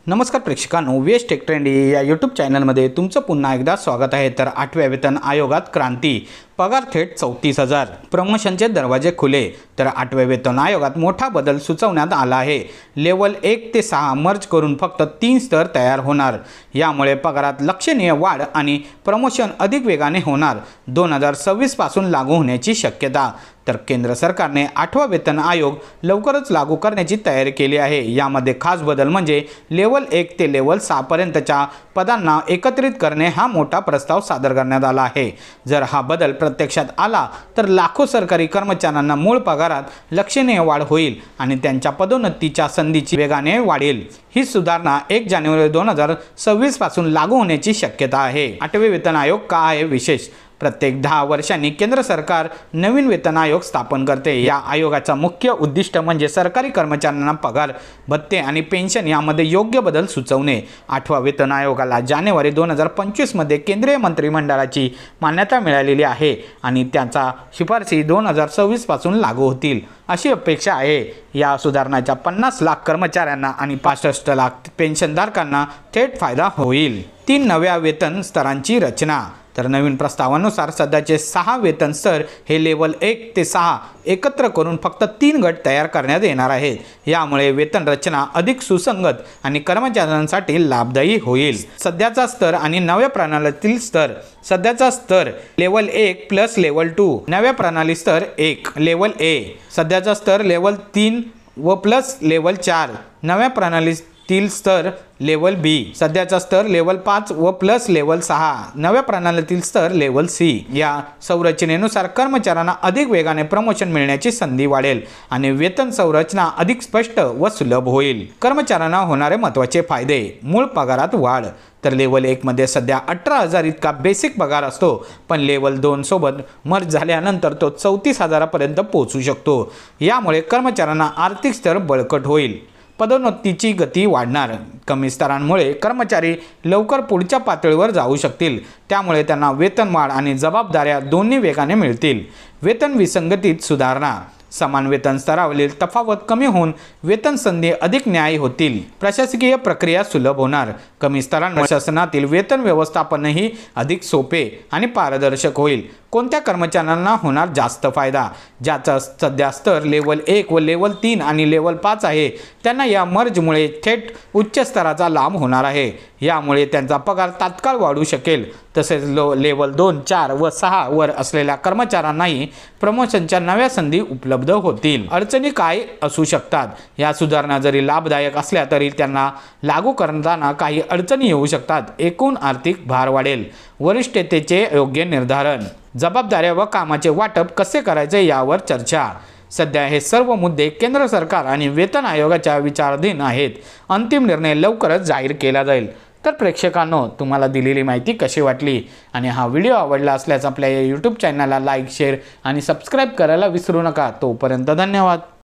नमस्कार प्रेक्षकांनो, waste take trend या YouTube चॅनलमध्ये तुमचं पुन्हा एकदा स्वागत आहे। तर 8व्या वेतन आयोगात क्रांती, पगार थेट 34,000, प्रमोशनचे दरवाजे खुले। तर 8व्या वेतन आयोगात मोठा बदल सुचवण्यात आला आहे। लेवल 1 ते 6 मर्ज करून फक्त 3 स्तर तयार होणार। यामुळे पगारात लक्षणीय वाढ आणि प्रमोशन अधिक वेगाने होणार। 2026 पासून लागू होण्याची शक्यता। तर केंद्र सरकारने 8वा वेतन आयोग लवकरच लागू करण्याची तयारी केली आहे। यामध्ये खास बदल म्हणजे लेवल 1 ते लेवल 6 पर्यंतच्या पदांना एकत्रित करणे हा मोठा प्रस्ताव सादर करण्यात आला आहे। जर हा बदल प्रत्यक्षात आला तर लाखो सरकारी कर्मचाऱ्यांना मूळ पगारात लक्षणीय वाढ होईल आणि त्यांच्या पदोन्नतीच्या संधीची वेगाने वाढेल। ही सुधारणा 1 जानेवारी 2026 पासून लागू होण्याची शक्यता आहे। 8वे वेतन आयोग का आहे विशेष? प्रत्येक 10 वर्षांनी केंद्र सरकार नवीन वेतन आयोग स्थापन करते। या आयोगाचा मुख्य उद्दिष्ट म्हणजे सरकारी कर्मचाऱ्यांना पगार, भत्ते आणि पेन्शन यामध्ये योग्य बदल सुचवणे। 8वा वेतन आयोगाला जानेवारी 2025 मध्ये केंद्रीय मंत्रिमंडळाची मान्यता मिळालेली आहे आणि त्याचा शिफारसी 2026 पासून लागू होतील अशी अपेक्षा आहे। या सुधारणाचा 50 लाख कर्मचाऱ्यांना आणि 65 लाख पेन्शनधारकांना थेट फायदा होईल। 3 नव्या वेतन स्तरांची रचना। तर नवीन प्रस्तावानुसार सध्याचे 6 वेतन स्तर हे लेवल 1 ते 6 एकत्र करून फक्त 3 गट तयार करण्यात येणार आहेत। यामुळे वेतन रचना अधिक सुसंगत आणि कर्मचाऱ्यांसाठी लाभदायी होईल। सध्याचा स्तर आणि नव्या प्रणालीतील स्तर। सध्याचा स्तर लेवल 1 प्लस लेवल 2, नव्या प्रणाली स्तर 1 लेवल A। सध्याचा स्तर लेवल 3 व प्लस लेवल 4, नव्या प्रणालीतील स्तर लेवल B। सध्याचा स्तर लेवल 5 व प्लस लेवल 6, नव्या प्रणालीतील स्तर लेवल C। या संरचनेनुसार कर्मचाऱ्यांना अधिक वेगाने प्रमोशन मिळण्याची संधी वाढेल आणि वेतन संरचना अधिक स्पष्ट व सुलभ होईल। कर्मचाऱ्यांना होणारे महत्त्वाचे फायदे। मूळ पगारात वाढ। तर लेवल 1 मध्ये सध्या 18,000 इतका बेसिक पगार असतो, पण लेवल 2 सोबत मर्ज झाल्यानंतर तो 34,000 पर्यंत पोहोचू शकतो। यामुळे कर्मचाऱ्यांना आर्थिक स्तर बळकट होईल। पदोन्नतीची गती वाढणार। कमी स्तरांमुळे कर्मचारी लवकर पुढच्या पातळीवर जाऊ शकतील, त्यामुळे त्यांना वेतनवाढ आणि जबाबदाऱ्या दोन्ही वेगाने मिळतील। वेतन विसंगतीत सुधारणा। समान वेतन स्तरावरील तफावत कमी होऊन वेतन संधी अधिक न्यायी होतील। प्रशासकीय प्रक्रिया सुलभ होणार। कमी स्तरांमुळे शासनातील वेतन व्यवस्थापनही अधिक सोपे आणि पारदर्शक होईल। कोणत्या कर्मचाऱ्यांना होणार जास्त फायदा? ज्याचा सध्या स्तर लेवल 1 व लेवल 3 आणि लेवल 5 आहे, त्यांना या मर्जमुळे थेट उच्च स्तराचा लाभ होणार आहे। यामुळे त्यांचा पगार तात्काळ वाढू शकेल। तसेच लेवल 2, 4 व 6 वर असलेल्या कर्मचाऱ्यांनाही प्रमोशनच्या नव्या संधी उपलब्ध होतील। अडचणी काय असू शकतात? या सुधारणा जरी लाभदायक असल्या तरी त्यांना लागू करताना काही अडचणी येऊ शकतात। एकूण आर्थिक भार वाढेल। वरिष्ठतेचे योग्य निर्धारण। जबाबदाऱ्या व कामाचे वाटप कसे करायचे यावर चर्चा। सध्या हे सर्व मुद्दे केंद्र सरकार आणि वेतन आयोगाच्या विचाराधीन आहेत। अंतिम निर्णय लवकरच जाहीर केला जाईल। तर प्रेक्षकांनो, तुम्हाला दिलेली माहिती कशी वाटली आणि हा व्हिडिओ आवडला असल्यास आपल्या या यूट्यूब चॅनलला लाईक, शेअर आणि सबस्क्राईब करायला विसरू नका। तोपर्यंत धन्यवाद।